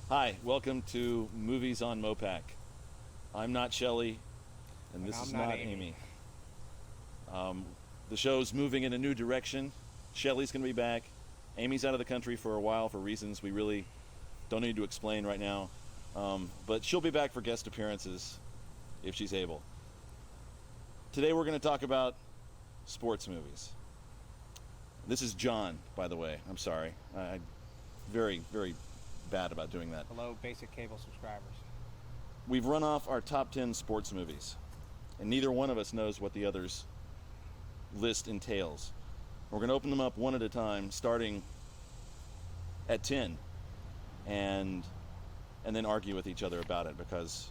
Hi, welcome to Movies on MoPac. I'm not Shelly, and this is not Amy. The show's moving in a new direction. Shelly's going to be back. Amy's out of the country for a while for reasons we really don't need to explain right now. But she'll be back for guest appearances if she's able. Today we're going to talk about sports movies. This is John, by the way. I'm sorry. I'm very, very bad about doing that. Hello, basic cable subscribers. We've run off our top 10 sports movies, and neither one of us knows what the other's list entails. We're going to open them up one at a time, starting at 10, and then argue with each other about it because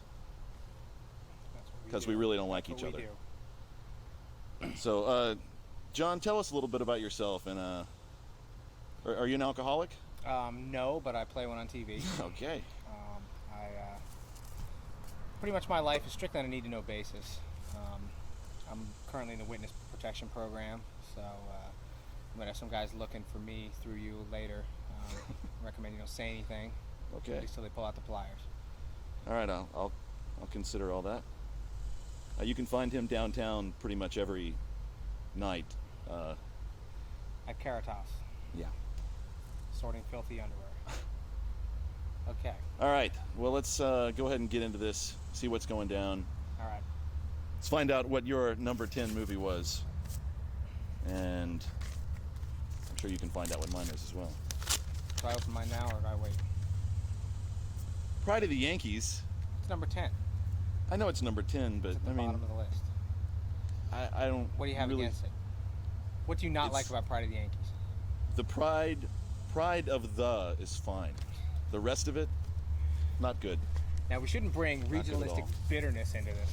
we really don't like each other. So, John, tell us a little bit about yourself. And are you an alcoholic? No, but I play one on TV. Okay. Pretty much my life is strictly on a need-to-know basis. I'm currently in the witness protection program, so I'm gonna have some guys looking for me through you later. Recommend you don't say anything. Okay. At least till they pull out the pliers. All right, I'll consider all that. You can find him downtown pretty much every night. At Caritas. Yeah. Sorting filthy underwear. Okay. All right. Well, let's go ahead and get into this. See what's going down. All right. Let's find out what your number 10 movie was, and I'm sure you can find out what mine is as well. Do I open mine now, or do I wait? Pride of the Yankees. It's number 10. I know it's number 10, but It's at the I mean, bottom of the list. I don't. What do you have really, against it? What do you not like about Pride of the Yankees? The pride of the is fine. The rest of it, not good. Now, we shouldn't bring regionalistic bitterness into this.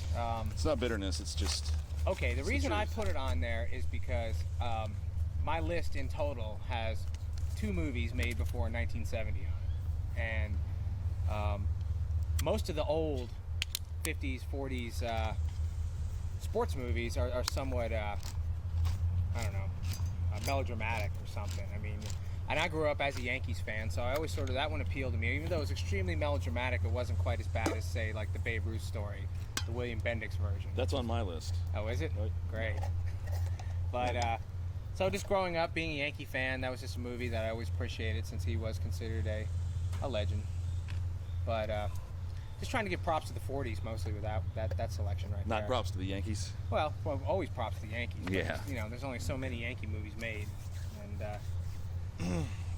It's not bitterness. It's just. Okay, the reason I put it on there is because my list in total has 2 movies made before 1970 on it. And most of the old 50s, 40s sports movies are somewhat, I don't know, melodramatic or something. I mean, and I grew up as a Yankees fan, so I always sort of, that one appealed to me. Even though it was extremely melodramatic, it wasn't quite as bad as, say, like the Babe Ruth story, the William Bendix version. That's on my list. Oh, is it? Great. But, so just growing up, being a Yankee fan, that was just a movie that I always appreciated since he was considered a legend. But just trying to give props to the 40s mostly with that selection right there. Not props to the Yankees. Well, always props to the Yankees. Yeah. You know, there's only so many Yankee movies made, and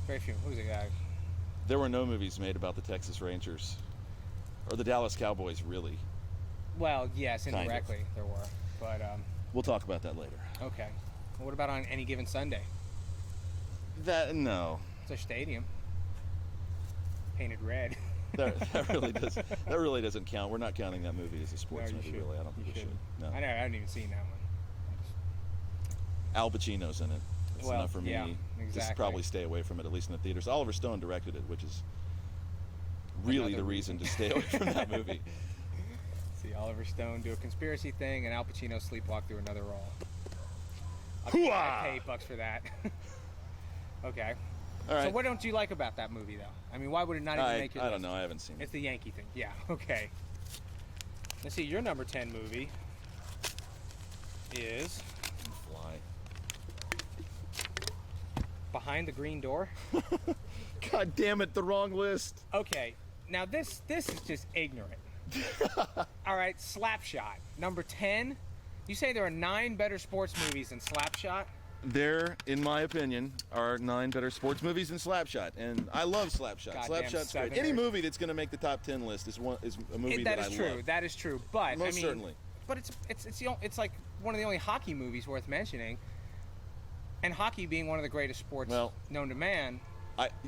very few. Who's the guy? There were no movies made about the Texas Rangers or the Dallas Cowboys, really. Well, yes, indirectly there were, but we'll talk about that later. okay. Well, what about on Any Given Sunday? No. It's a stadium painted red. that really doesn't count. We're not counting that movie as a sports movie, really. I don't think we should. No. I haven't even seen that one. Al Pacino's in it. That's enough for me. Yeah, exactly. Just probably stay away from it, at least in the theaters. Oliver Stone directed it, which is really the reason to stay away from that movie. See Oliver Stone do a conspiracy thing and Al Pacino sleepwalk through another role. I'd pay $8 for that. Okay. All right. So what don't you like about that movie, though? I mean, why would it not even make your list? I don't know. I haven't seen it. It's the Yankee thing. Yeah, okay. Let's see. Your number 10 movie is... Fly. Behind the Green Door. God damn it, the wrong list. Okay. Now, this is just ignorant. All right, Slapshot. Number 10. You say there are 9 better sports movies than Slapshot? There, in my opinion, are 9 better sports movies than Slapshot, and I love Slapshot. Slapshot's great. Any movie that's going to make the top 10 list is a movie that I love. That is true. But most certainly. But it's like one of the only hockey movies worth mentioning, and hockey being one of the greatest sports known to man.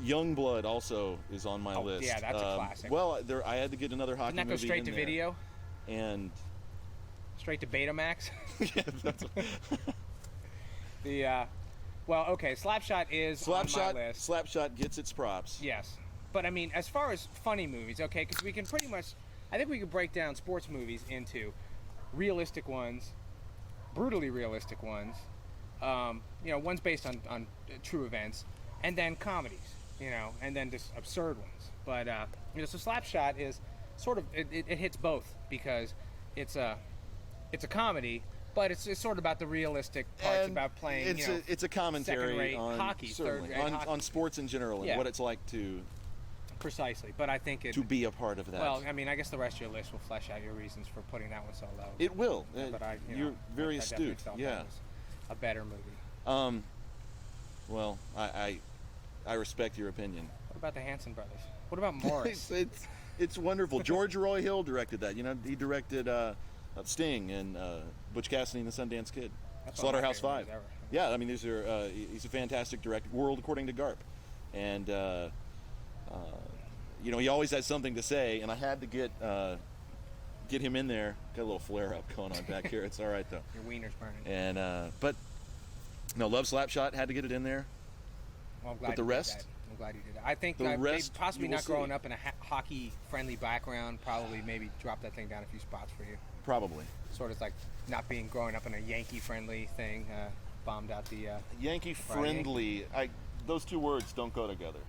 Youngblood also is on my list. Yeah, that's a classic. Well, I had to get another hockey movie. Doesn't that go straight to video? And straight to Betamax. Yeah, that's. Slapshot is on my list. Slapshot gets its props. Yes, but I mean, as far as funny movies, okay, because we can pretty much, I think we could break down sports movies into realistic ones, brutally realistic ones, ones based on true events, and then comedies. you know, and then just absurd ones. But you know, so Slapshot is sort of it hits both because it's a comedy, but it's sort of about the realistic parts And about playing. It's you know, it's a commentary second-rate on hockey, certainly third-rate hockey. on sports in general and Yeah. what it's like to Precisely, but I think to be a part of that. Well, I mean, I guess the rest of your list will flesh out your reasons for putting that one so low. It will. But You're very I definitely astute. felt Yeah. that was a better movie. Well, I respect your opinion. What about the Hanson brothers? What about Morris? It's wonderful. George Roy Hill directed that. You know, he directed Sting and Butch Cassidy and the Sundance Kid, That's one of my Slaughterhouse favorite 5. movies ever. Yeah, I mean, these are he's a fantastic director. World according to Garp, and you know, he always has something to say, and I had to get him in there. Got a little flare up going on back here. It's all right though. Your wiener's burning. And but no, Love Slapshot had to get it in there. Well, I'm glad But the you did rest? that. I'm glad you did that. I think The they rest possibly you will not growing see. up in a hockey-friendly background probably maybe dropped that thing down a few spots for you. Probably. Sort of like not being growing up in a Yankee-friendly thing bombed out the. Yankee friendly. Those two words don't go together.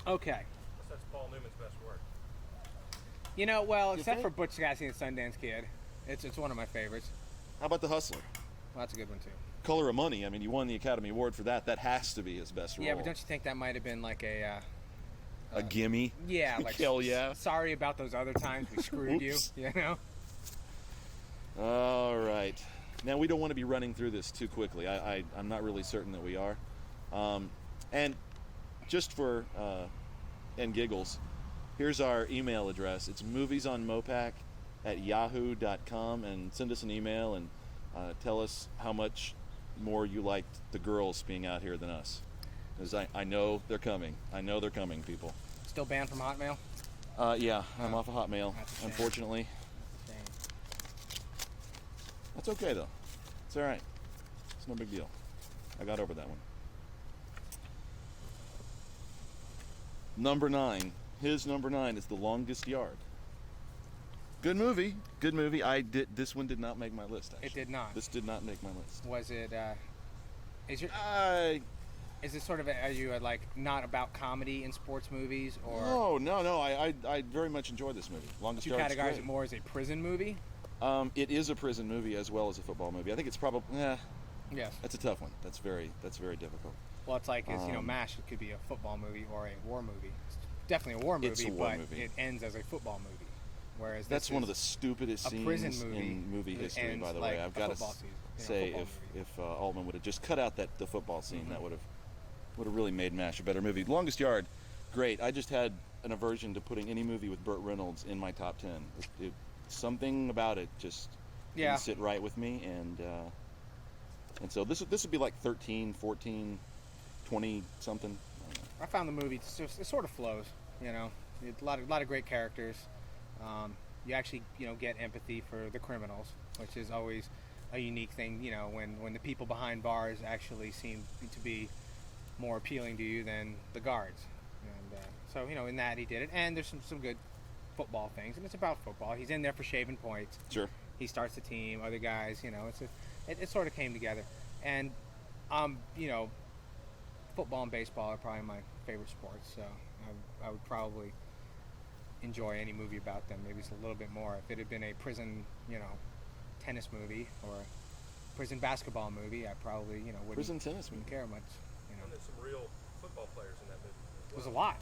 Okay. That's Paul Newman's best work. You know, well, You except think? for Butch Cassidy and the Sundance Kid, it's one of my favorites. How about The Hustler? Well, that's a good one too. Color of Money. I mean, you won the Academy Award for that. That has to be his best role. Yeah, but don't you think that might have been like a gimme? yeah, like Hell yeah. Sorry about those other times we screwed you. Oops. You know. All right. Now, we don't want to be running through this too quickly. I'm not really certain that we are. And just for and giggles, here's our email address. It's moviesonmopac@yahoo.com, and send us an email and tell us how much more you liked the girls being out here than us. Because I know they're coming. I know they're coming, people. Still banned from Hotmail. Yeah, I'm off of Hotmail, That's a shame. unfortunately. Dang. That's okay, though. It's all right. It's no big deal. I got over that one. Number 9. His number 9 is The Longest Yard. Good movie. Good movie. This one did not make my list, actually. It did not. This did not make my list. Was it? Is I it sort of are you like not about comedy in sports movies or? No. I very much enjoyed this movie. Longest Would you Yard. categorize it more as a prison movie? It is a prison movie as well as a football movie. I think it's probably. Yes. That's a tough one. That's very difficult. Well, it's like MASH. It could be a football movie or a war movie. It's definitely a war movie, It's a war but movie. it ends as a football movie. Whereas That's this one of the is stupidest a prison scenes movie in movie that history. ends By the like way, a I've got to football season, say football if Altman would have just cut out the football scene, that would have really made MASH a better movie. Longest Yard, great. I just had an aversion to putting any movie with Burt Reynolds in my top 10. Something about it just didn't sit right with me, and so this would be like 13, 14, 20 something. I found the movie it sort of flows. You know, a lot of great characters. You actually get empathy for the criminals, which is always a unique thing. You know, when the people behind bars actually seem to be more appealing to you than the guards. And so in that he did it. And there's some good football things, and it's about football. He's in there for shaving points. Sure. He starts the team. Other guys, it sort of came together. And football and baseball are probably my favorite sports. So I would probably enjoy any movie about them. Maybe it's a little bit more. If it had been a prison, tennis movie or a prison basketball movie, I probably, wouldn't, Prison tennis movie. wouldn't care much. And there's some real football players in that movie as There's well. a lot.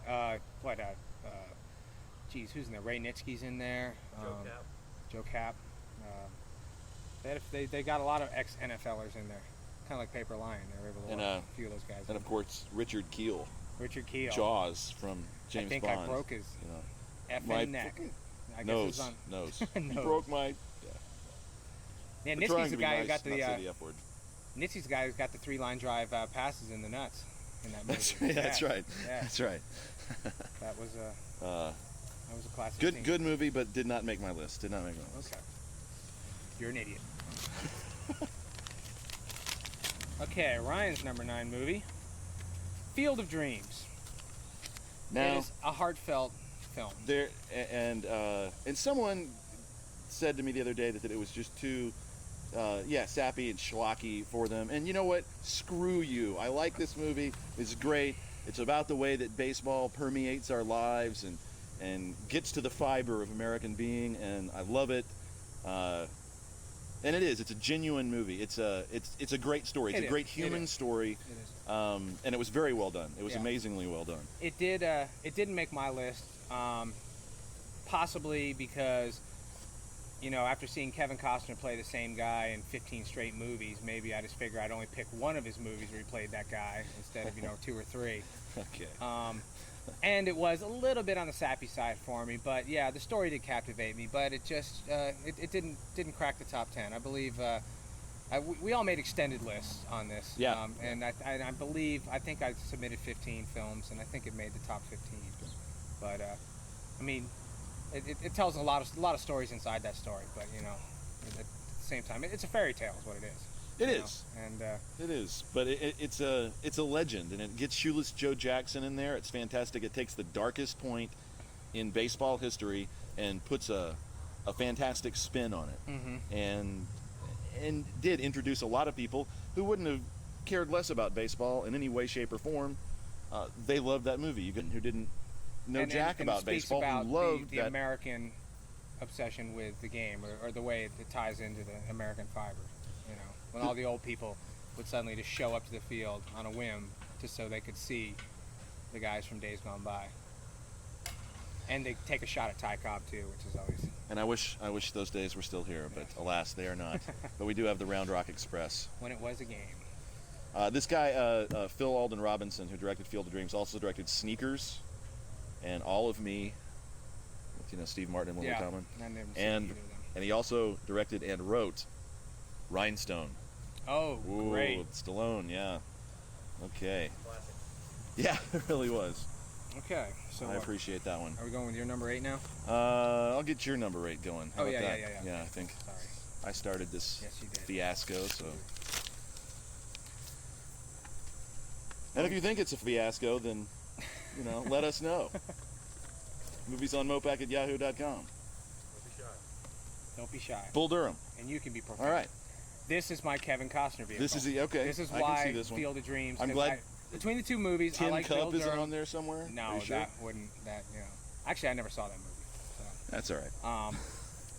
Who's in there? Ray Nitschke's in there. Joe Cap. Joe Cap. They got a lot of ex-NFLers in there, kind of like Paper Lion. They were able to And, work a few of those guys. And of course, Richard Keel, Richard Keel. Jaws from James I think Bond. I broke his my effing neck. I guess nose, it's on nose. You Nose. broke my. Yeah, We're trying Nitschke's to the be guy nice, who got the not say the F word. Nitschke's the guy who got the 3-line drive passes in the nuts in that movie. That's right. That's Yeah. right. Yeah. That's right. That was a classic. scene. Good movie, but did not make my list. Did not make my list. Okay. You're an idiot. Okay, Ryan's number 9 movie, Field of Dreams. It Now is a heartfelt film. there and someone said to me the other day that it was just too sappy and schlocky for them. And you know what? Screw you. I like this movie. It's great. It's about the way that baseball permeates our lives and gets to the fiber of American being, and I love it. And it's a genuine movie. It's a great story. It's a great human story. It is. And it was very well done. It was Yeah. amazingly well done. It did. It didn't make my list, possibly because, after seeing Kevin Costner play the same guy in 15 straight movies, maybe I just figure I'd only pick one of his movies where he played that guy instead of 2 or 3. Okay. And it was a little bit on the sappy side for me, but yeah, the story did captivate me. But it just it didn't crack the top 10. I believe. We all made extended lists on this. Yeah. And I think I submitted 15 films, and I think it made the top 15. But it tells a lot of stories inside that story. But at the same time, it's a fairy tale, is what it is. It is. And It is, but it's a legend, and it gets Shoeless Joe Jackson in there. It's fantastic. It takes the darkest point in baseball history and puts a fantastic spin on it, and did introduce a lot of people who wouldn't have cared less about baseball in any way, shape, or form. They loved that movie. Who didn't know jack and about speaks baseball, about who loved the that. American obsession with the game, or the way it ties into the American fiber. When all the old people would suddenly just show up to the field on a whim just so they could see the guys from days gone by. And they take a shot at Ty Cobb too, which is always. And I wish those days were still here, but alas, they are not. But we do have the Round Rock Express. When it was a game. This guy, Phil Alden Robinson, who directed Field of Dreams, also directed Sneakers and All of Me, with Steve Martin and Lily Tomlin. I never seen And either of them. and he also directed and wrote Rhinestone. Oh, Ooh, great. with Stallone, yeah. Okay. Classic. Yeah, it really was. Okay, so I appreciate that one. are we going with your number 8 now? I'll get your number 8 going. How Oh, about yeah, that? yeah. Yeah, I think Sorry. I started this Yes, you did. fiasco, so. And if you think it's a fiasco, then, let us know. Movies on MoPac at yahoo.com. Don't be shy. Don't be shy. Bull Durham. And you can be perfect. All right. This is my Kevin Costner vehicle. This is okay. This is I why can see this one. Field of Dreams. I'm 'cause glad. between the two movies, I Tin like Cup Field of isn't Durham. on there somewhere? Are No, you sure? that wouldn't. Actually, I never saw that movie. So. That's all right.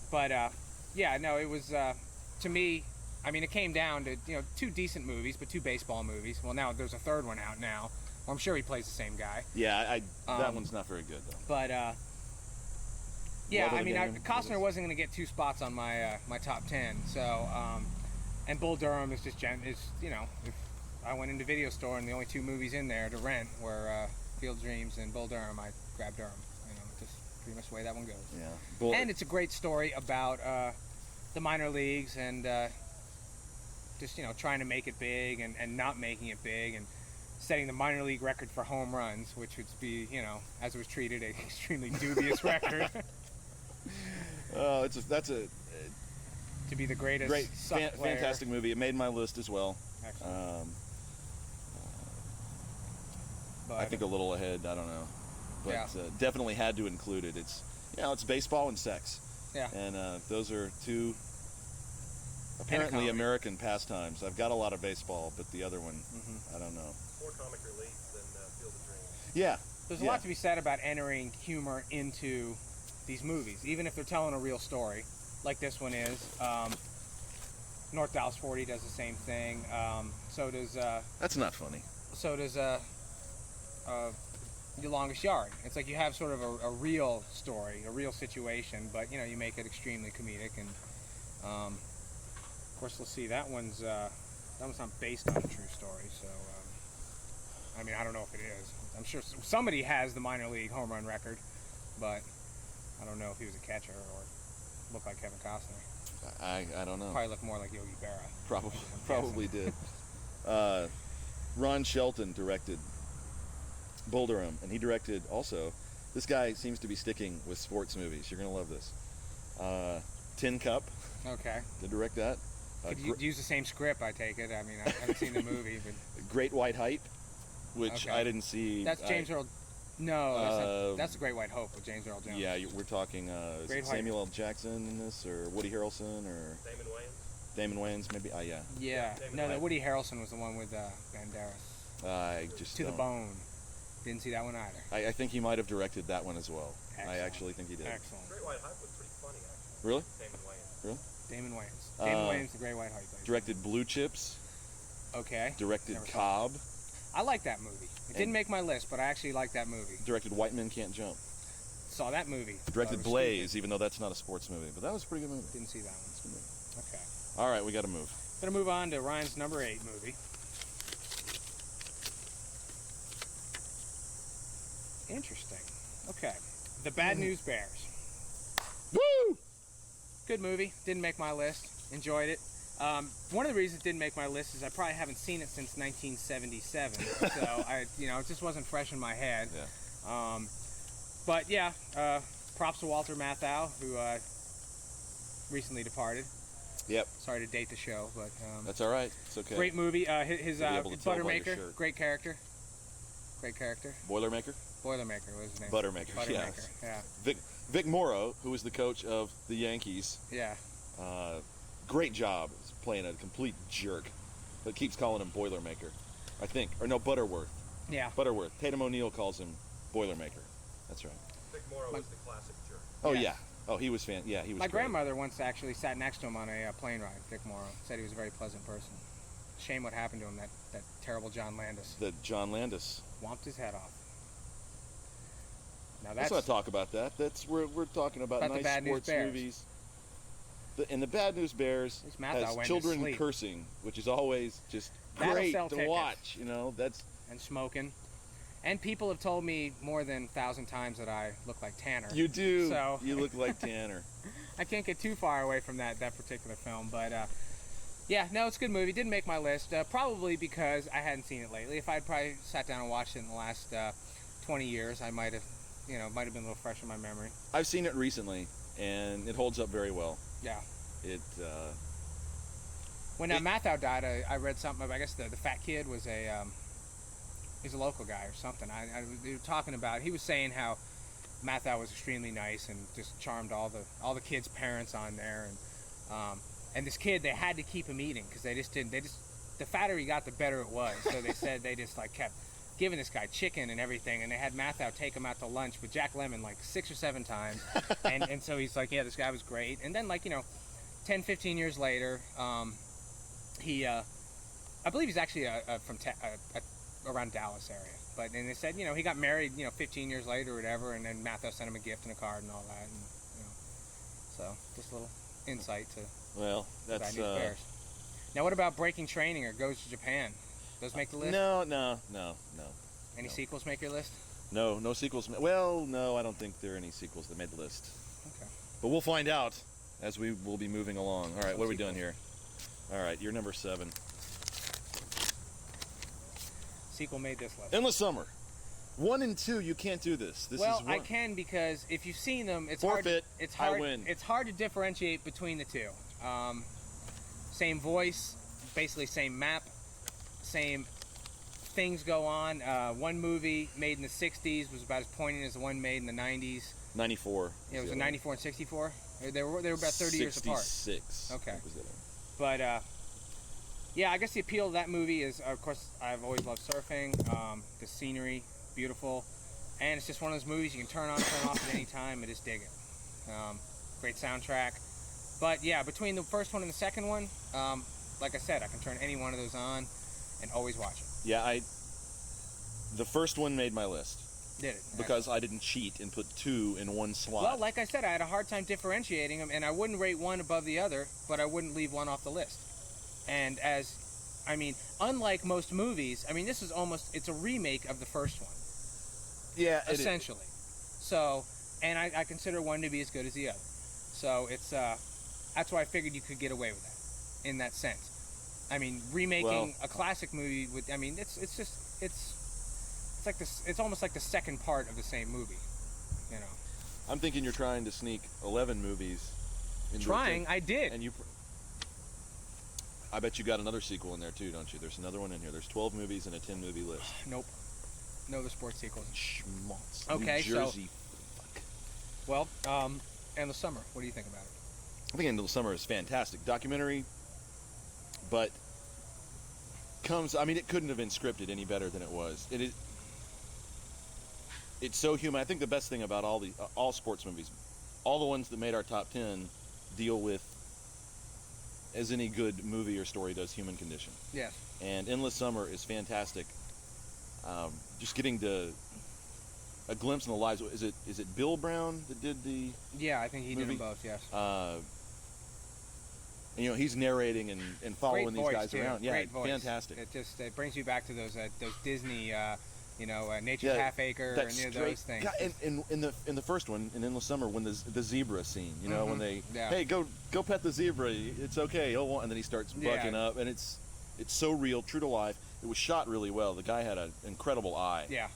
But it was to me. I mean, it came down to 2 decent movies, but 2 baseball movies. Well, now there's a third one out now. Well, I'm sure he plays the same guy. Yeah, that one's not very good though. But Love it again. Costner wasn't going to get 2 spots on my my top 10. So, and Bull Durham is just if I went into video store and the only 2 movies in there to rent were Field of Dreams and Bull Durham, I'd grab Durham. Just pretty much the way that one goes. Yeah. And it's a great story about the minor leagues and just trying to make it big and not making it big and setting the minor league record for home runs, which would be as it was treated, an extremely dubious record. Oh, that's a To be the greatest great, player. fantastic movie. It made my list as well. Excellent. But, I think a little ahead. I don't know, but definitely had to include it. It's it's baseball and sex. Yeah. And those are 2 apparently comedy. American pastimes. I've got a lot of baseball, but the other one, I don't know. More comic relief than Field of Dreams. Yeah. There's a lot to be said about entering humor into these movies, even if they're telling a real story, like this one is. North Dallas 40 does the same thing. So does. That's not funny. So does Your Longest Yard. It's like you have sort of a real story, a real situation, but you make it extremely comedic. And of course, we'll see that one's not based on a true story. So I don't know if it is. I'm sure somebody has the minor league home run record, but I don't know if he was a catcher or looked like Kevin Costner. I don't know. Probably looked more like Yogi Berra. Probably did. Ron Shelton directed Bull Durham, and he directed also. This guy seems to be sticking with sports movies. You're gonna love this. Tin Cup. Okay. Did direct that. Could you use the same script? I take it. I mean, I haven't seen the movie, but Great White Hype, which Okay. I didn't see. that's James Earl. No, that's The Great White Hope with James Earl Jones. Yeah, we're talking is Great it White- Samuel L. Jackson in this, or Woody Harrelson, or Damon Wayans. Damon Wayans, maybe. Yeah. Yeah. David No, White. Woody Harrelson was the one with Banderas. I just To the don't- Bone. Didn't see that one either. I think he might have directed that one as well. Excellent. I actually think he did. Excellent. Great White Hype was pretty funny, actually. Really? Damon Wayans. Really? Damon Wayans. Damon Wayans, the Great White Hype. Directed Blue Chips. Okay. Directed Never saw Cobb. I like that movie. It didn't make my list, but I actually like that movie. Directed White Men Can't Jump. Saw that movie. Directed Thought it was Blaze, stupid. even though that's not a sports movie, but that was a pretty good movie. Didn't see that one. It's a good movie. Okay. All right, we got to move. Gonna move on to Ryan's number 8 movie. Interesting. Okay. The Bad News Bears. Woo! Good movie. Didn't make my list. Enjoyed it. One of the reasons it didn't make my list is I probably haven't seen it since 1977. So it just wasn't fresh in my head. Yeah. But yeah, props to Walter Matthau, who recently departed. Yep. Sorry to date the show, but That's all right. It's okay. great movie. His You'll be able to tell by your Buttermaker, shirt. great character. Great character. Boilermaker? Boilermaker was his name. Buttermaker, yeah. Yeah. Vic Morrow, who was the coach of the Yankees, Yeah. great job playing a complete jerk, but keeps calling him Boilermaker, I think. Or no, Butterworth. Yeah. Butterworth. Tatum O'Neal calls him Boilermaker. That's right. Vic Morrow was the classic jerk. Oh, Yeah. yeah. Oh, he was he was My great. grandmother once actually sat next to him on a plane ride. Vic Morrow said he was a very pleasant person. Shame what happened to him. That terrible John Landis The John Landis. whomped his head off. Now Let's not talk about that. We're talking about About the nice Bad News sports Bears. movies. And the Bad News Bears At least Matthau has went to children sleep. cursing, which is always just That'll great sell to tickets. watch. That's and smoking. And people have told me more than 1,000 times that I look like Tanner. you do. So- You look like Tanner. I can't get too far away from that particular film, but yeah, no, it's a good movie. Didn't make my list, probably because I hadn't seen it lately. If I'd probably sat down and watched it in the last 20 years, I might have been a little fresh in my memory. I've seen it recently, and it holds up very well. Yeah. It When Matthau died, I read something. I guess the fat kid was he's a local guy or something. They were talking about. He was saying how Matthau was extremely nice and just charmed all the kids' parents on there, and this kid, they had to keep him eating because the fatter he got, the better it was. So they said they just kept giving this guy chicken and everything, and they had Matthau take him out to lunch with Jack Lemmon 6 or 7 times, and so he's like, yeah, this guy was great. And then 10, 15 years later, he I believe he's actually from around Dallas area, but then they said he got married 15 years later or whatever, and then Matthau sent him a gift and a card and all that, and so just a little insight to well, Bad that's News Bears. Now what about Breaking Training or Goes to Japan? Those make the list? no. Any no. sequels make your list? No sequels. Well, no, I don't think there are any sequels that made the list. Okay. But we'll find out as we will be moving along. All right, Some what are we sequels. doing here? All right, you're number 7. Sequel made this list. Endless Summer. 1 and 2, you can't do this. This Well, is I one. can because if you've seen them, it's Forfeit. hard. It's I hard. win. It's hard to differentiate between the two. Same voice, basically same map, same things go on. One movie made in the '60s was about as poignant as the one made in the '90s. 94. It was in '94 and '64. They were about 30 years apart. 66. Okay. was the other one. But yeah, I guess the appeal of that movie is, of course, I've always loved surfing. The scenery, beautiful, and it's just one of those movies you can turn on, turn off at any time and just dig it. Great soundtrack. But yeah, between the first one and the second one, like I said, I can turn any one of those on and always watch it. Yeah, the first one made my list Did it? because I didn't cheat and put 2 in one slot. Well, like I said, I had a hard time differentiating them, and I wouldn't rate one above the other, but I wouldn't leave one off the list. And unlike most movies, this is it's a remake of the first one, yeah, it is. essentially. So, and I consider one to be as good as the other. So it's that's why I figured you could get away with that, in that sense. Remaking a classic movie with, it's almost like the second part of the same movie, I'm thinking you're trying to sneak 11 movies into Trying, I did. And I bet you got another sequel in there too, don't you? There's another one in here. There's 12 movies in a 10 movie list. Nope. No other sports sequels. Schmaltz. Okay, New Jersey. Well, Endless Summer. What do you think about it? I think Endless Summer is fantastic. Documentary, but it couldn't have been scripted any better than it was. it's so human. I think the best thing about all sports movies, all the ones that made our top 10, deal with, as any good movie or story does, human condition. Yes. And Endless Summer is fantastic. Just getting a glimpse in the lives. Is it Bill Brown that did the? Yeah, I think he movie? did them both. Yes. And, he's narrating and following Great these voice, guys too. around. Yeah, Great voice. fantastic. It brings you back to those Disney, Nature's Half Acre, that and straight, those things. God, and in the first one, in Endless Summer, when the zebra scene, when they, Yeah. hey, go pet the zebra, it's okay, and then he starts bucking up, and it's so real, true to life. It was shot really well. The guy had an incredible eye. Yeah.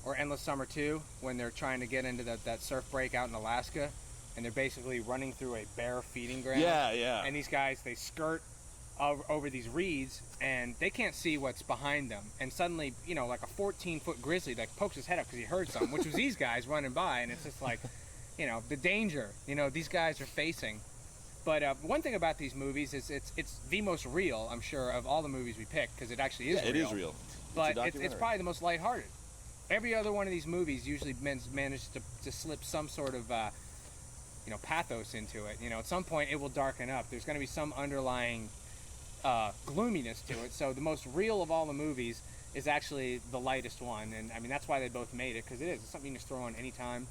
Or Endless Summer 2, when they're trying to get into that surf break out in Alaska, and they're basically running through a bear feeding ground. Yeah. And these guys, they skirt over these reeds, and they can't see what's behind them. And suddenly, like a 14-foot grizzly, like pokes his head up because he heard something, which was these guys running by, and it's just like, the danger, these guys are facing. But one thing about these movies is it's the most real, I'm sure, of all the movies we picked, because it actually is real. It is real. But it's probably the most lighthearted. Every other one of these movies usually manages to slip some sort of pathos into it. At some point it will darken up. There's going to be some underlying gloominess to it. So the most real of all the movies is actually the lightest one, and I mean that's why they both made it, because it's something you can just throw on anytime.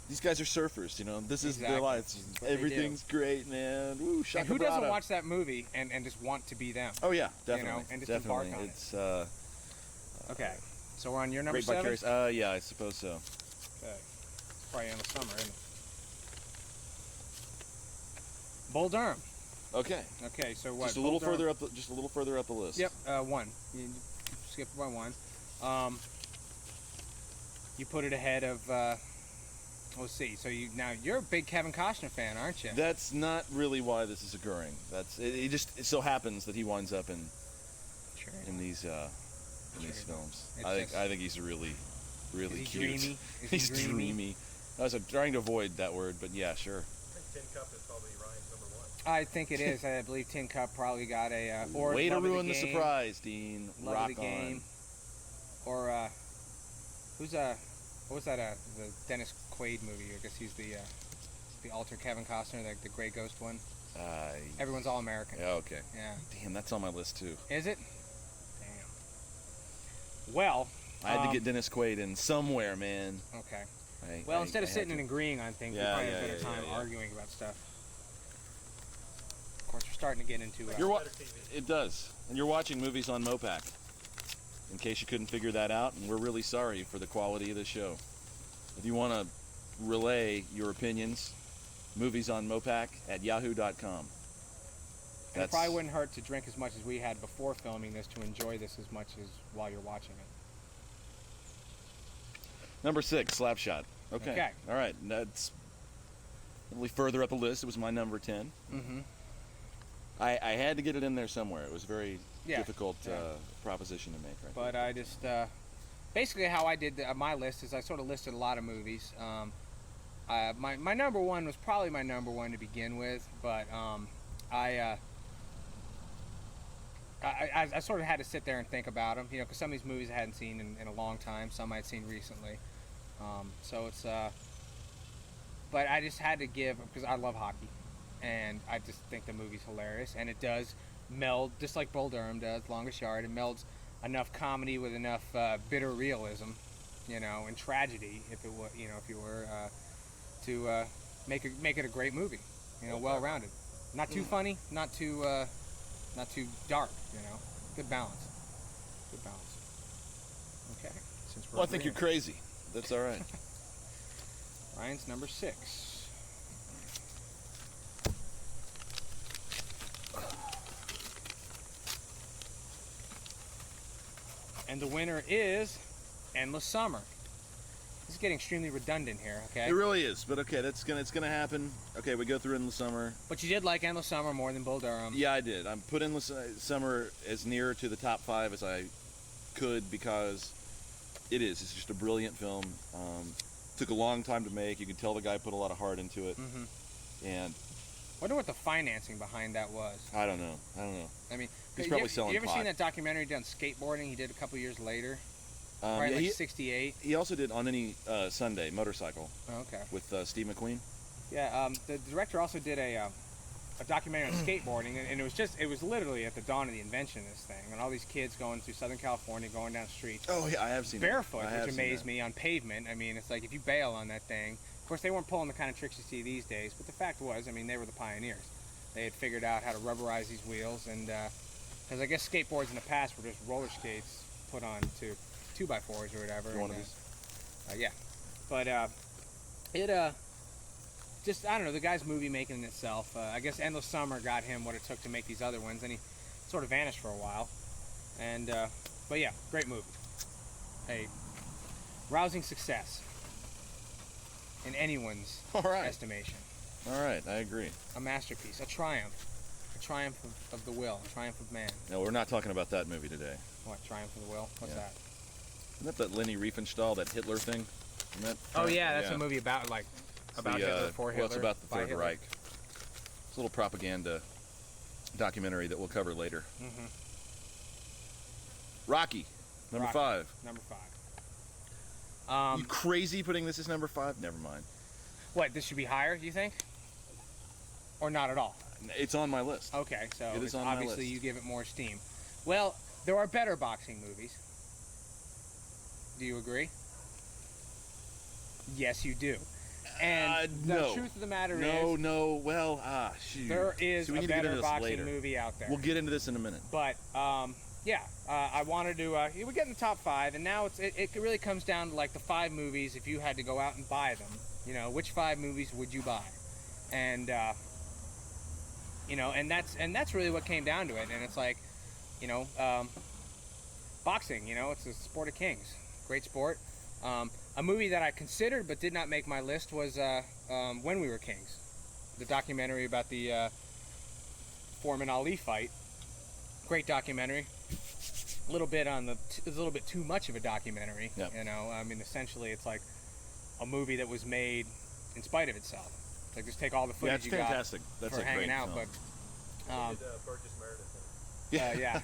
These guys are surfers, This is their lives. Everything's great, man. Woo, and who doesn't watch that movie and just want to be them? Oh yeah, definitely. And just embark on it. Okay, so we're on your number Great 7. Vicarious. Yeah, I suppose so. Okay, probably Endless Summer, isn't it? Bull Durham. Okay. Okay, so what? Just a little further up. Just a little further up the list. Yep. 1. You skipped by 1. You put it ahead of. Let's see. So you're a big Kevin Costner fan, aren't you? That's not really why this is occurring. It so happens that he winds up in these films. I think he's really is he cute. Dreamy? He's dreamy. I was trying to avoid that word, but yeah, sure. I think Tin Cup is probably Ryan's number 1. I think it is. I believe Tin Cup probably got a. Way to ruin the Game, surprise, Dean. Love Rock of the on. Game. Or who's what was that? The Dennis Quaid movie. I guess he's the alter Kevin Costner, the Grey Ghost one. Everyone's All American. Yeah, okay. Yeah. Damn, that's on my list too. Is it? Damn. Well, I had to get Dennis Quaid in somewhere, man. Okay. Instead of sitting and agreeing on things, we probably have a better time arguing about stuff. Of course, we're starting to get into. It does, and you're watching movies on MoPac. In case you couldn't figure that out, and we're really sorry for the quality of the show. If you want to relay your opinions, movies on MoPac at yahoo.com. And it probably wouldn't hurt to drink as much as we had before filming this to enjoy this as much as while you're watching it. Number 6, Slapshot. Okay. All right. That's a little further up the list. It was my number 10. Mm-hmm. I had to get it in there somewhere. It was a very difficult proposition to make. Right. But I just basically how I did my list is I sort of listed a lot of movies. My number 1 was probably my number 1 to begin with, but I sort of had to sit there and think about them, because some of these movies I hadn't seen in a long time, some I'd seen recently. So it's, but I just had to give, because I love hockey, and I just think the movie's hilarious, and it does meld, just like Bull Durham does, Longest Yard, it melds enough comedy with enough bitter realism, and tragedy, if you were, to make it a great movie, well-rounded. Not too funny, not too dark, Good balance. Good balance. Okay. I think you're crazy. That's all right. Ryan's number 6. And the winner is Endless Summer. This is getting extremely redundant here, okay? It really is, but okay, it's gonna happen. Okay, we go through Endless Summer. But you did like Endless Summer more than Bull Durham. Yeah, I did. I put Endless Summer as near to the top 5 as I could because it's just a brilliant film. Took a long time to make. You could tell the guy put a lot of heart into it. Mm-hmm. And wonder what the financing behind that was. I don't know. I mean, he's probably selling You ever pot. seen that documentary on skateboarding he did a couple years later? Right, yeah, like 68. He also did On Any Sunday, Motorcycle, Oh, okay. with Steve McQueen. Yeah, the director also did a documentary on skateboarding, and it was literally at the dawn of the invention of this thing, and all these kids going through Southern California, going down streets Oh yeah, I have seen barefoot, that. which amazed me, on pavement. I mean, it's like if you bail on that thing. Of course, they weren't pulling the kind of tricks you see these days, but the fact was, I mean, they were the pioneers. They had figured out how to rubberize these wheels, and because I guess skateboards in the past were just roller skates put on to 2x4s or whatever. One of these. Yeah, but it just, I don't know, the guy's movie making in itself. I guess Endless Summer got him what it took to make these other ones, and he sort of vanished for a while. And but yeah, great movie. A rousing success in anyone's estimation. All right, I agree. A masterpiece, a triumph of the will, a triumph of man. No, we're not talking about that movie today. What, Triumph of the Will? What's that? Isn't that Leni Riefenstahl, that Hitler thing? Isn't that Oh yeah, that's a movie about Hitler, for Hitler. Well, it's about the Third Hitler. Reich. It's a little propaganda documentary that we'll cover later. Mm-hmm. Rocky, number 5. Number 5. You crazy putting this as number 5? Never mind. What, this should be higher, do you think? Or not at all? It's on my list. Okay, so It is on my obviously list. you give it more steam. Well, there are better boxing movies. Do you agree? Yes, you do. And the no. truth of the matter is, shoot. there is See, we a need to get into better this boxing later. movie out there. We'll get into this in a minute. But I wanted to. We get in the top 5, and now it really comes down to like the 5 movies. If you had to go out and buy them, which 5 movies would you buy? And and that's really what came down to it. And it's like, boxing. It's a sport of kings. Great sport. A movie that I considered but did not make my list was When We Were Kings, the documentary about the Foreman Ali fight. Great documentary. A little bit too much of a documentary. Yep. I mean, essentially, it's like a movie that was made in spite of itself. It's like just take all the Yeah, footage it's you fantastic. got That's for a hanging great out, film. but. Burgess Meredith. Yeah.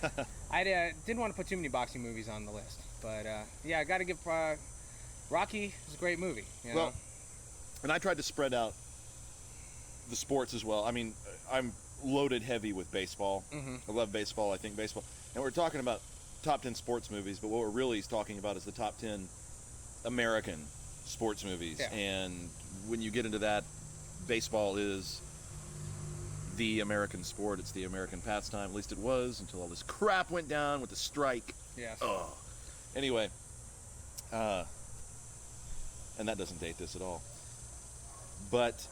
I didn't want to put too many boxing movies on the list, but I got to give Rocky is a great movie. Well, and I tried to spread out the sports as well. I mean, I'm loaded heavy with baseball. Mm-hmm. I love baseball. I think baseball. And we're talking about top 10 sports movies, but what we're really talking about is the top 10 American sports movies. Yeah. And when you get into that, baseball is the American sport. It's the American pastime. At least it was until all this crap went down with the strike. Yes. Oh. Anyway, and that doesn't date this at all. But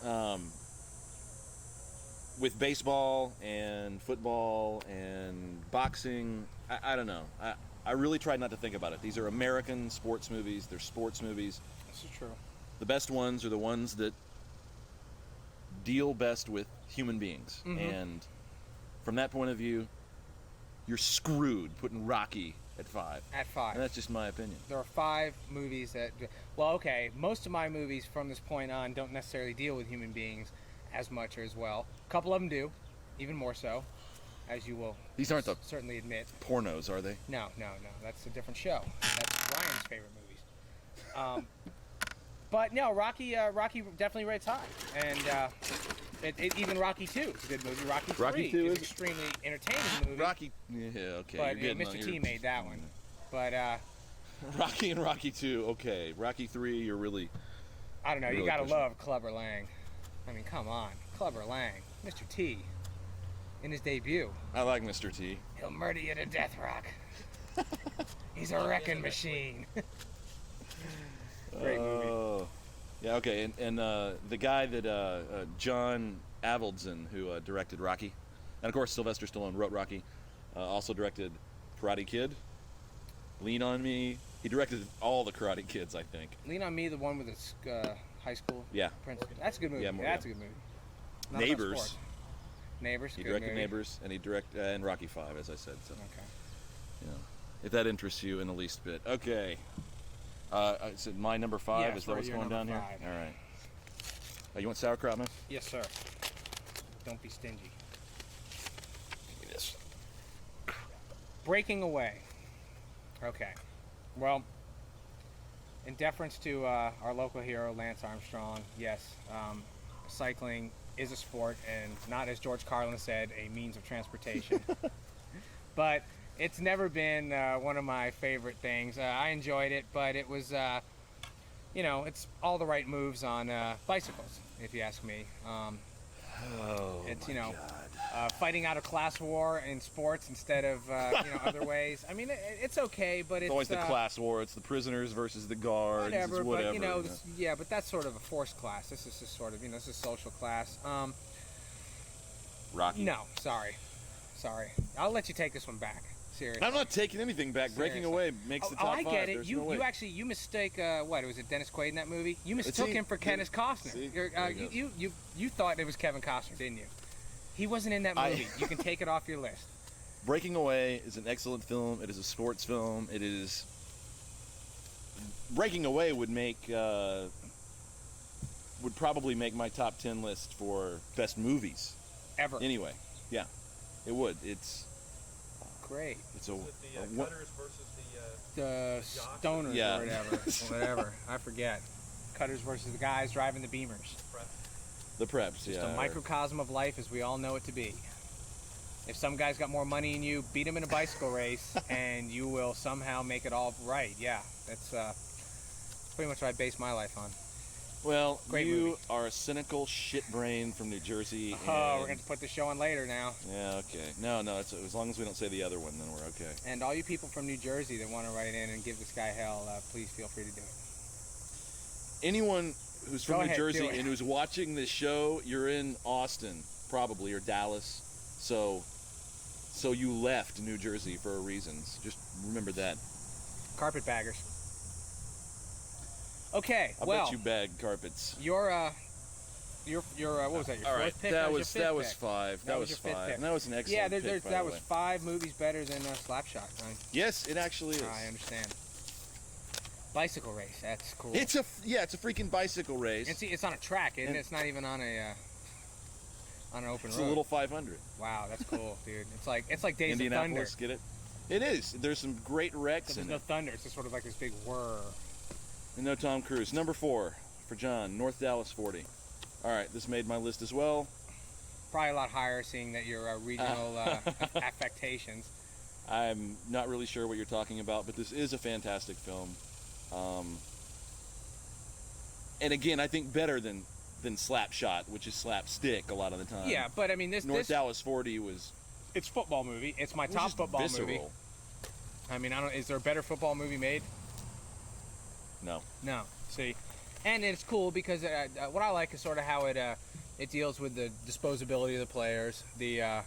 with baseball and football and boxing, I don't know. I really tried not to think about it. These are American sports movies. They're sports movies. This is true. The best ones are the ones that deal best with human beings. Mm-hmm. And from that point of view, you're screwed putting Rocky at 5. At 5. And that's just my opinion. There are 5 movies that, well, okay, most of my movies from this point on don't necessarily deal with human beings as much or as well. A couple of them do, even more so, as you will These aren't the certainly admit. pornos, are they? No, that's a different show. That's Ryan's favorite movies. But no, Rocky definitely rates high, and even Rocky 2 is a good movie. Rocky 3 Rocky 2 is is an extremely entertaining movie. Rocky, yeah, okay. But you're getting Mr. on T your- made that one. But Rocky and Rocky 2, okay. Rocky 3, you're really... I don't know. You Really gotta pushing. love Clubber Lang. I mean, come on, Clubber Lang, Mr. T, in his debut. I like Mr. T. He'll murder you to death, Rock. He's a wrecking machine. Great movie. Oh. Yeah, okay. And the guy that John Avildsen, who directed Rocky, and of course Sylvester Stallone wrote Rocky, also directed Karate Kid, Lean on Me. He directed all the Karate Kids, I think. Lean on Me, the one with the high school. Yeah. Principal. That's a good movie. Yeah, That's a good movie. Not about Neighbors. sports. Neighbors. He good directed movie. Neighbors, and he directed and Rocky 5, as I said. So, Okay. you know, if that interests you in the least bit. Okay. I said my number 5. Yeah, Is that for what's your going down number here? 5. All right. You want sauerkraut, man? Yes, sir. Don't be stingy. Give me this. Breaking Away. Okay. Well, in deference to our local hero, Lance Armstrong, yes, cycling is a sport and not, as George Carlin said, a means of transportation. But it's never been one of my favorite things. I enjoyed it, but it was, it's all the right moves on bicycles, if you ask me. It's, fighting out a class war in sports instead of, other ways. I mean, it's okay, but it's always the class war. It's the prisoners versus the guards. Whatever, it's whatever. But, but that's sort of a forced class. This is just sort of, this is social class. Rocky. No, sorry. I'll let you take this one back. Seriously. I'm not taking anything back. Breaking Away makes the top I five. get it. There's You no way. you mistake was it Dennis Quaid in that movie? You mistook him for Kenneth Costner. See? You thought it was Kevin Costner, didn't you? He wasn't in that movie. You can take it off your list. Breaking Away is an excellent film. It is a sports film. It is. Breaking Away would probably make my top 10 list for best movies Ever. anyway. Yeah, it would. It's great. It's Is it the Cutters versus The stoners Yeah. or whatever. I forget. Cutters versus the guys driving the Beamers. the preps. Just a microcosm of life as we all know it to be. If some guy's got more money than you, beat him in a bicycle race, and you will somehow make it all right. Yeah, that's pretty much what I base my life on. Well, Great you movie. are a cynical shit brain from New Jersey. Oh, we're going to put the show on later now. Yeah, okay. No, it's, as long as we don't say the other one, then we're okay. And all you people from New Jersey that want to write in and give this guy hell, please feel free to do it. Anyone who's Go from New ahead, Jersey do it. and who's watching this show, you're in Austin, probably, or Dallas. So you left New Jersey for a reason. So just remember that. Carpetbaggers. Okay, I bet you bag carpets. your what was that? Your All fourth right, pick? that your was fifth pick? five. That was your fifth five. pick. And that was an excellent Yeah, pick, by that the was way. 5 movies better than Slapshot. Right? Yes, it actually is. I understand. Bicycle race. That's cool. It's a freaking bicycle race. It's on a track, isn't And- it? It's not even on an open It's road. a little 500. Wow, that's cool, dude. It's like Days of Thunder. Indianapolis, get it? It is. There's some great wrecks There's in no it. thunder. It's just sort of like this big whir. And no Tom Cruise. Number 4 for John, North Dallas 40. All right, this made my list as well. Probably a lot higher, seeing that your regional affectations. I'm not really sure what you're talking about, but this is a fantastic film. And again, I think better than Slapshot, which is slapstick a lot of the time. Yeah, but I mean, North Dallas 40 was it's football movie. It's my was top just football visceral. movie. I mean, is there a better football movie made? No. No. See, and it's cool because what I like is sort of how it deals with the disposability of the players, the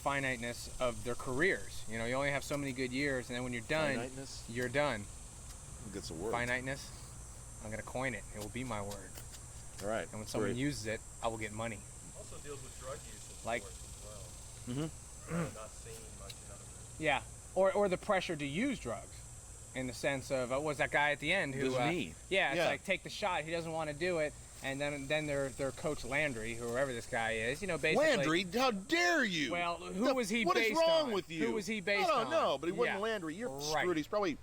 finiteness of their careers. You know, you only have so many good years, and then when you're done, Finiteness? you're done. I think that's a word. Finiteness. I'm gonna coin it. It will be my word. All right. And when someone Great. uses it, I will get money. Also deals with drug use in Like- sports as Mm-hmm. well. Not seen much in other movies. Yeah. Or the pressure to use drugs, in the sense of what was that guy at the end who? His knee. Yeah, it's Yeah. like take the shot. He doesn't want to do it, and then their coach Landry, whoever this guy is, basically. Landry, how dare you? Well, who was he What based is wrong on? with you? Who was he based I on? don't know, but he wasn't Yeah. Landry. You're Right. screwed. He's probably,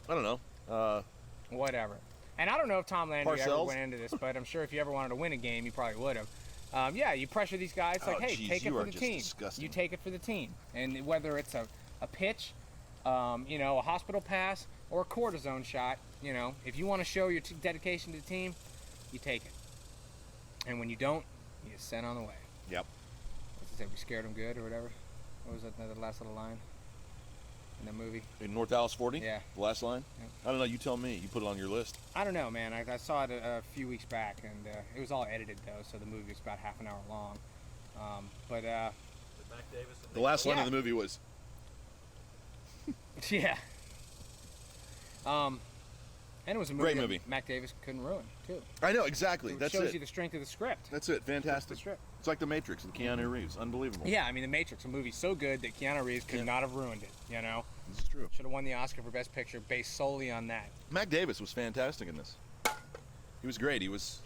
I don't know. Whatever. And I don't know if Tom Landry ever Parcells? went into this, but I'm sure if you ever wanted to win a game, you probably would have. Yeah, you pressure these guys like, Oh, hey, geez, take it you for are the just team. disgusting. You take it for the team, and whether it's a pitch, a hospital pass, or a cortisone shot, if you want to show your dedication to the team, you take it. And when you don't, you get sent on the way. Yep. What's it say? We scared them good or whatever. What was that? The last little line in the movie. In North Dallas 40? Yeah. The last line? Yep. I don't know. You tell me. You put it on your list. I don't know, man. I saw it a few weeks back, and it was all edited though, so the movie was about half an hour long. But With Mac Davis and The last line Yeah. of the movie was, yeah. And it was a movie Great that movie. Mac Davis couldn't ruin too. I know, exactly. It That's shows it. you the strength of the script. That's it. Fantastic. The script. It's like The Matrix and Keanu Reeves. Unbelievable. Yeah, I mean, The Matrix, a movie so good that Keanu Reeves could Yeah. not have ruined it. This is true. Should have won the Oscar for Best Picture based solely on that. Mac Davis was fantastic in this. He was great. He was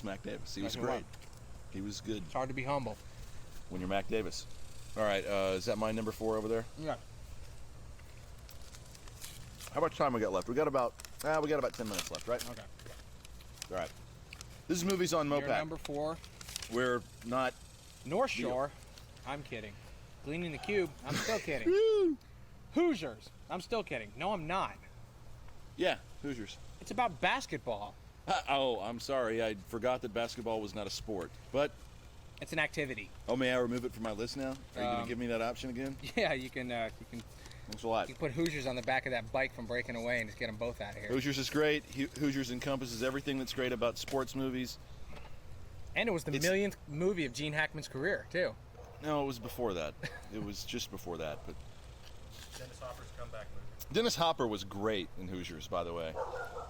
Mac Davis. He was That's great. right. He was good It's hard to be humble. when you're Mac Davis. All right, is that my number 4 over there? Yeah. How much time we got left? We got about 10 minutes left, right? Okay. All right. This movie's on Your MoPac. number 4. We're not. North Shore. I'm kidding. Gleaning the Cube. I'm still kidding. Hoosiers. I'm still kidding. No, I'm not. Yeah, Hoosiers. It's about basketball. Oh, I'm sorry. I forgot that basketball was not a sport. But It's an activity. may I remove it from my list now? Are you gonna give me that option again? Yeah, you can Thanks a lot. put Hoosiers on the back of that bike from Breaking Away and just get them both out of here. Hoosiers is great. Hoosiers encompasses everything that's great about sports movies. And it was the millionth movie of Gene Hackman's career, too. No, it was before that. It was just before that. But Dennis Hopper's comeback movie. Dennis Hopper was great in Hoosiers, by the way.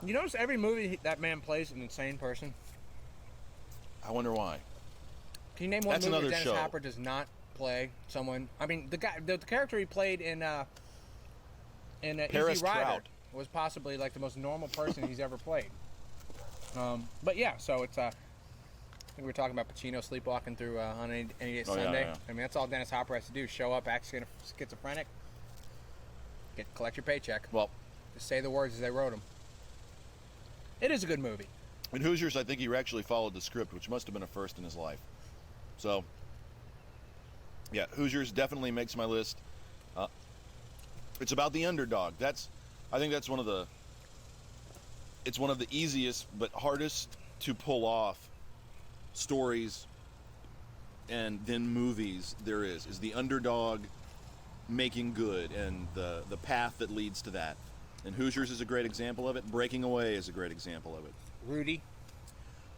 You notice every movie that man plays an insane person? I wonder why. Can you name one That's movie another that Dennis show. Hopper does not play someone? I mean, the character he played in Paris Easy Rider Trout. was possibly like the most normal person he's ever played. But yeah, so it's I think we were talking about Pacino sleepwalking through on any day Oh, yeah, Sunday. yeah. I mean, that's all Dennis Hopper has to do: show up, act schizophrenic, collect your paycheck, Well, just say the words as they wrote them. It is a good movie. in Hoosiers, I think he actually followed the script, which must have been a first in his life. So, yeah, Hoosiers definitely makes my list. It's about the underdog. I think that's one of the easiest but hardest to pull off stories and then movies there is the underdog making good and the path that leads to that. And Hoosiers is a great example of it. Breaking Away is a great example of it.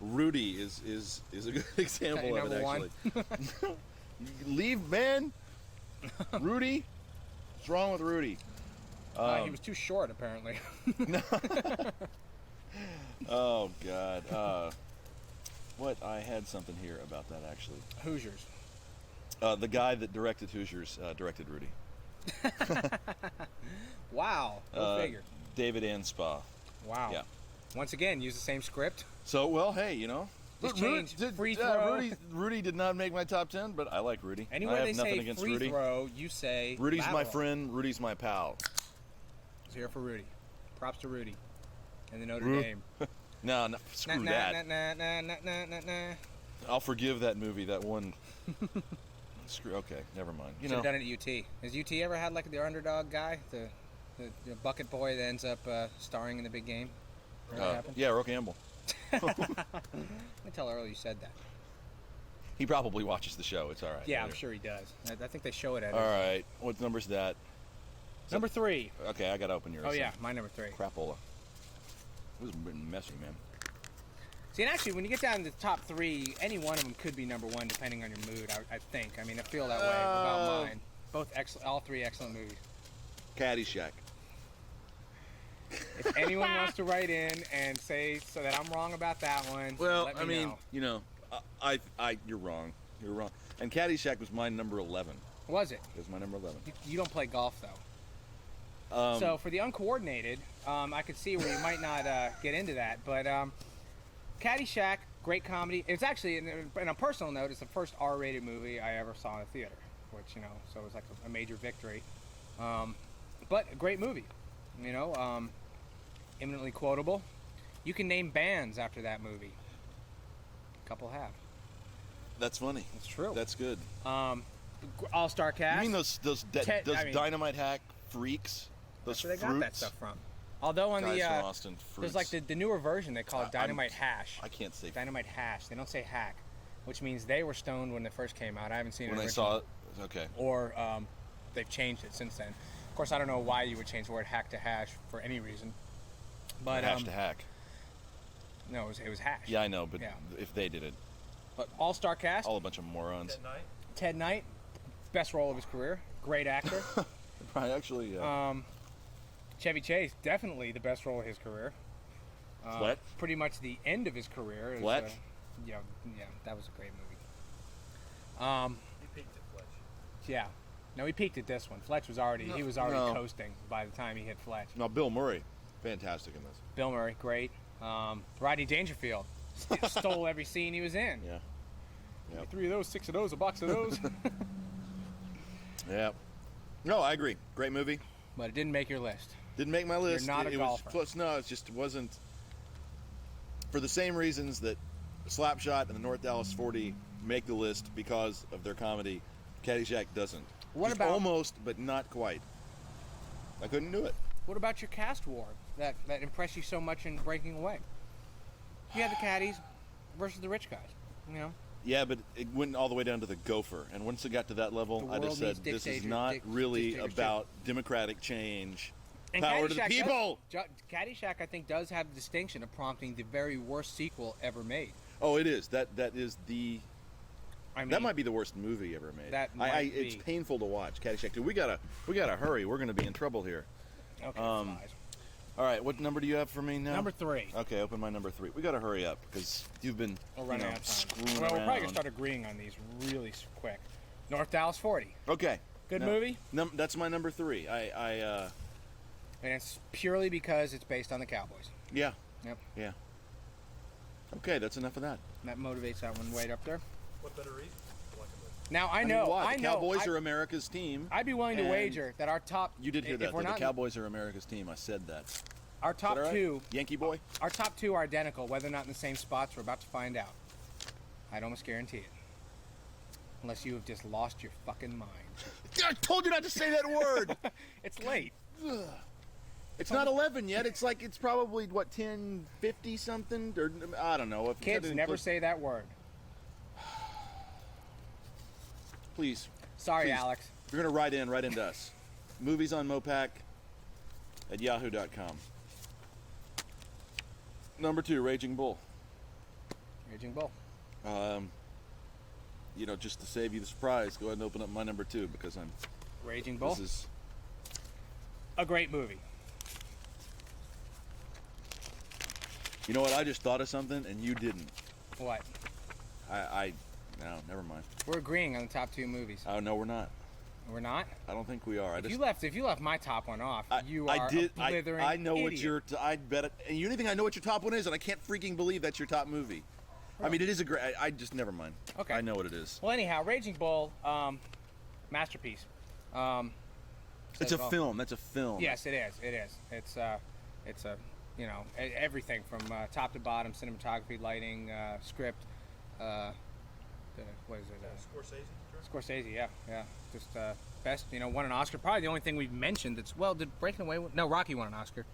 Rudy is a good example of it, Number one. actually. Leave, man. Rudy. What's wrong with Rudy? He was too short, apparently. Oh God. What? I had something here about that actually. Hoosiers. The guy that directed Hoosiers directed Rudy. Wow. Go figure. David Anspaugh. Wow. Yeah. Once again, use the same script. So, well, hey, you know. Just Ru- change did- free throw. Rudy did not make my top 10, but I like Rudy. Anywhere I have they nothing say against free Rudy. throw, you say Rudy's my lateral. friend. Rudy's my pal. It's here for Rudy. Props to Rudy. And the Notre Ru- Dame. No, screw that. Nah. I'll forgive that movie. That one. Screw. Okay, never mind. You Should have know. done it at UT. Has UT ever had like the underdog guy, the bucket boy that ends up starring in the big game? Ever happened? Yeah, Roe Campbell. I tell Earl you said that. He probably watches the show. It's all right. Yeah, I'm sure he does. I think they show it at All right. What number's that? Number 3. Okay, I got to open yours. Oh yeah, my number 3. Crapola. It was messy, man. See, and actually, when you get down to the top 3, any one of them could be number 1 depending on your mood. I think. I mean, I feel that way about mine. Both all 3 excellent movies. Caddyshack. If anyone wants to write in and say so that I'm wrong about that one, Well, let me I mean, know. you know, you're wrong. You're wrong. And Caddyshack was my number 11. Was it? It was my number 11. You don't play golf though. So for the uncoordinated, I could see where you might not get into that, but Caddyshack, great comedy. It's actually, in a personal note, it's the first R-rated movie I ever saw in a theater, which, you know, so it was like a major victory. But a great movie, you know, eminently quotable. You can name bands after that movie. A couple have. That's funny. It's true. That's good. All-star cast. You mean those Dynamite Hack freaks? Those That's where they fruits? got that stuff from. Although on Guys the from Austin, there's fruits. like the newer version, they call it Dynamite Hash. I can't say Dynamite Hash. They don't say hack, which means they were stoned when they first came out. I haven't seen it when I original. saw it. Okay. Or they've changed it since then. Of course, I don't know why you would change the word hack to hash for any reason. But Hash to hack. no, it was hash. Yeah, I know, but Yeah. if they did it, But all-star cast. all a bunch of morons. That night. Ted Knight, best role of his career. Great actor. Right, actually. Chevy Chase, definitely the best role of his career. Fletch? Pretty much the end of his career. Is, Fletch? Yeah, that was a great movie. He peaked at Fletch. Yeah. No, he peaked at this one. Fletch was already no. coasting by the time he hit Fletch. No, Bill Murray, fantastic in this. Bill Murray, great. Rodney Dangerfield stole every scene he was in. Yeah. Yep. 3 of those, 6 of those, a box of those. Yeah. No, I agree. Great movie. But it didn't make your list. Didn't make my list. You're not a it golfer. was close. No, it just wasn't. For the same reasons that Slapshot and the North Dallas 40 make the list because of their comedy, Caddyshack doesn't. What Just about- almost, but not quite. I couldn't do it. What about your cast war that impressed you so much in Breaking Away? You had the caddies versus the rich guys. You know, Yeah, but it went all the way down to the gopher, and once it got to that level, The I just world said, needs "This is dictators- not really dictators about democratic change. and Power to the Caddyshack people." Caddyshack, I think, does have the distinction of prompting the very worst sequel ever made. Oh, it is. That is the. I mean, That might be the worst movie ever made. That It's might be. painful to watch. Caddyshack 2. We gotta hurry. We're gonna be in trouble here. Okay, um, flies. All right, what number do you have for me now? Number 3. Okay, open my number 3. We gotta hurry up because you've been We're running out of time. screwing Well, we're probably around. gonna start agreeing on these really quick. North Dallas 40. Okay. Good No, movie, That's my number 3. and it's purely because it's based on the Cowboys. Yeah. Yep. Yeah. Okay, that's enough of that. That motivates that one right up there. What better reason to like a movie? Now I mean, know, what? I The know. Cowboys are America's team. I'd be willing to and wager that our top. You did hear if that. we're That not, the Cowboys are America's team. I said that. Is our top that all right? two, Yankee boy. our top 2 are identical. Whether or not in the same spots, we're about to find out. I'd almost guarantee it. Unless you have just lost your fucking mind. I told you not to say that word. It's late. It's not 11 yet. It's like it's probably what 10:50 something or I don't know. If Kids never say that word. Please, Sorry, Please. Alex. if you're gonna write into us. Movies on MoPac at yahoo.com. Number 2, Raging Bull. Raging Bull. Just to save you the surprise, go ahead and open up my number 2 because Raging Bull. this is A great movie. You know what? I just thought of something and you didn't. What? No, never mind. We're agreeing on the top 2 movies. Oh no, we're not. We're not. I don't think we are. If you left my top one off, you are I did. a blithering I know what idiot. your. I bet. And you think I know what your top one is, and I can't freaking believe that's your top movie. I mean, it is a great. I just never mind. Okay. I know what it is. Well, anyhow, Raging Bull, masterpiece. It's says a it all. film. That's a film. Yes, it is. It is. It's a everything from top to bottom, cinematography, lighting, script. What is it? Scorsese? Scorsese. Yeah. Just best. Won an Oscar. Probably the only thing we've mentioned that's did Breaking Away? No, Rocky won an Oscar.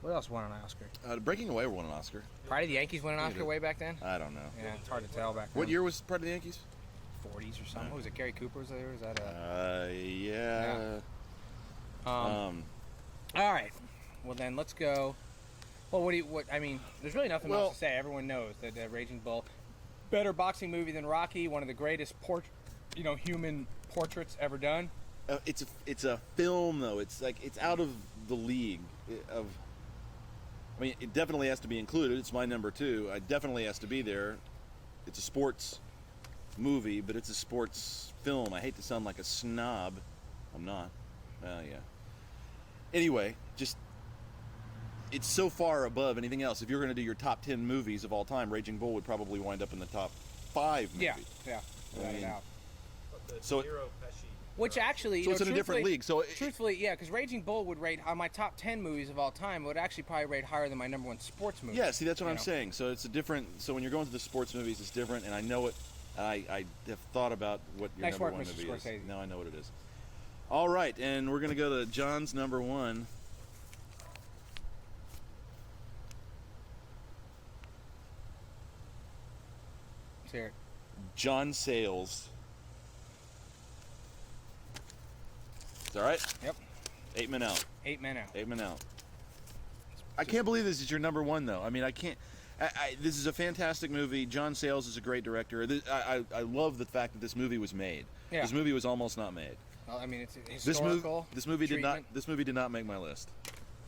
What else won an Oscar? Breaking Away won an Oscar. Probably the Yankees won an Yeah, Oscar it- way back then. I don't know. Yeah, it's hard to tell back then. What year was part of the Yankees? 40s or something. What was it? Gary Cooper was there? Was that Yeah. All right. Well, then let's go. Well, I mean, there's really nothing Well- else to say. Everyone knows that Raging Bull, better boxing movie than Rocky, one of the greatest human portraits ever done. It's a film though. It's like it's out of the league of. I mean, it definitely has to be included. It's my number 2. It definitely has to be there. It's a sports movie, but it's a sports film. I hate to sound like a snob. I'm not. Yeah. Anyway, just it's so far above anything else. If you're going to do your top 10 movies of all time, Raging Bull would probably wind up in the top 5 movies. Yeah. Without a doubt. But the So- De Niro, Pesci. Which actually, So it's in a different truthfully- league. So Truthfully, yeah, because Raging Bull would rate on my top 10 movies of all time. Would actually probably rate higher than my number 1 sports movie. yeah, see, that's what you I'm know? saying. So it's a different. So when you're going to the sports movies, it's different, and I know it. And I have thought about what your Nice number work, 1 Mr. movie is. Scorsese. Now I know what it is. All right, and we're gonna go to John's number 1. Let's hear it. John Sayles. Is that right? Yep. 8 Men Out. 8 Men Out. 8 Men Out. I can't believe this is your number 1 though. I mean, I can't. This is a fantastic movie. John Sayles is a great director. I love the fact that this movie was made. Yeah. This movie was almost not made. Well, I mean, it's This historical. movie did not. treatment. This movie did not make my list.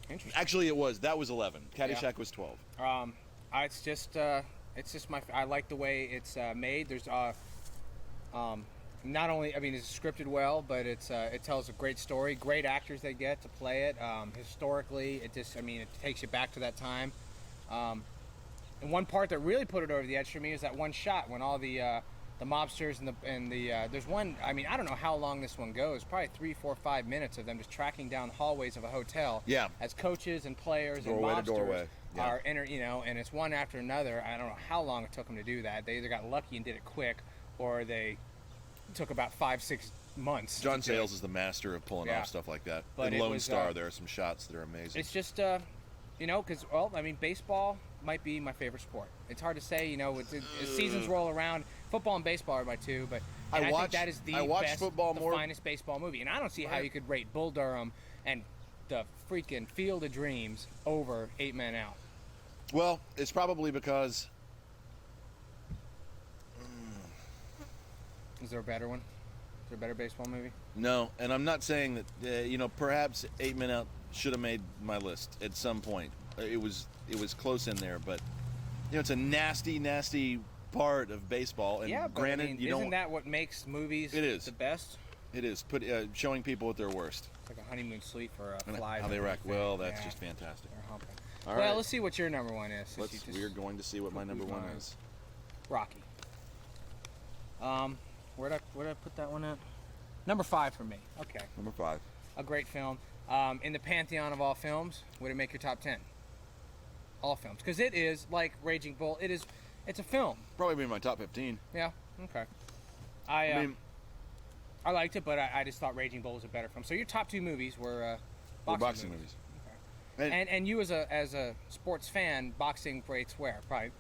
Interesting. Actually, it was. That was 11. Caddyshack was 12. It's just my. I like the way it's made. There's not only, I mean, it's scripted well, but it tells a great story. Great actors they get to play it. Historically, it takes you back to that time. And one part that really put it over the edge for me is that one shot when all the the mobsters and the there's one. I mean, I don't know how long this one goes. Probably 3, 4, 5 minutes of them just tracking down hallways of a hotel. Yeah. As coaches and players Doorway to and mobsters doorway. Yeah. are and it's one after another. I don't know how long it took them to do that. They either got lucky and did it quick, or they took about 5, 6 months. John Sayles is the master of pulling Yeah. off stuff like that. But In it Lone was, Star, there are some shots that are amazing. It's just, because, I mean, baseball might be my favorite sport. It's hard to say, as seasons roll around, football and baseball are my two, but I think that is the finest baseball movie. And I don't see how you could rate Bull Durham and the freaking Field of Dreams over 8 Men Out. Well, it's probably because Is there a better one? Is there a better baseball movie? no, and I'm not saying that perhaps 8 Men Out should have made my list at some point. It was close in there, but it's a nasty part of baseball. And Yeah, but granted, I mean, you isn't don't. that what makes movies It is. the best? It is showing people at their worst. It's like a honeymoon suite for And flies. how they and wreck. everything. Well, that's Yeah, just fantastic. they're humping. All Well, right. let's see what your number one is. since you just We're going to see what my number one mine. is. Rocky. Where'd I put that one at? Number 5 for me. Okay, Number 5. a great film. In the pantheon of all films, would it make your top 10? All films, because it is like Raging Bull. It's a film. Probably be in my top 15. Yeah. Okay. I mean, I liked it, but I just thought Raging Bull was a better film. So your top 2 movies were boxing movies. And you as a sports fan, boxing rates where? Probably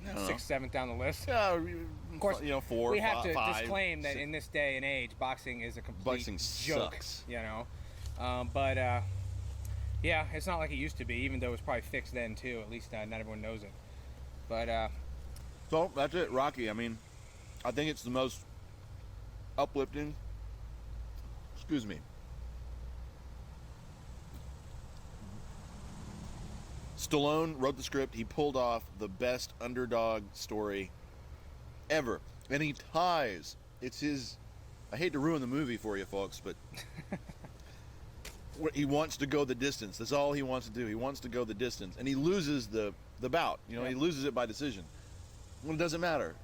I don't know. 6th, 7th down the list. Yeah, Of course, 4, we have to 5, disclaim that 6. in this day and age, boxing is a complete Boxing joke. sucks. But yeah, it's not like it used to be. Even though it's probably fixed then too. At least not everyone knows it. But So that's it, Rocky. I mean, I think it's the most uplifting. Excuse me. Stallone wrote the script. He pulled off the best underdog story ever, and he ties. It's his. I hate to ruin the movie for you, folks, but he wants to go the distance. That's all he wants to do. He wants to go the distance, and he loses the bout. He loses it by decision. Well, it doesn't matter.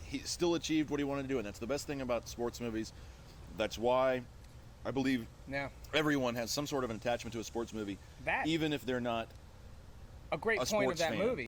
He still achieved what he wanted to do, and that's the best thing about sports movies. That's why I believe everyone has some sort of an attachment to a sports movie, that even if they're not a great a point of sports that fan. movie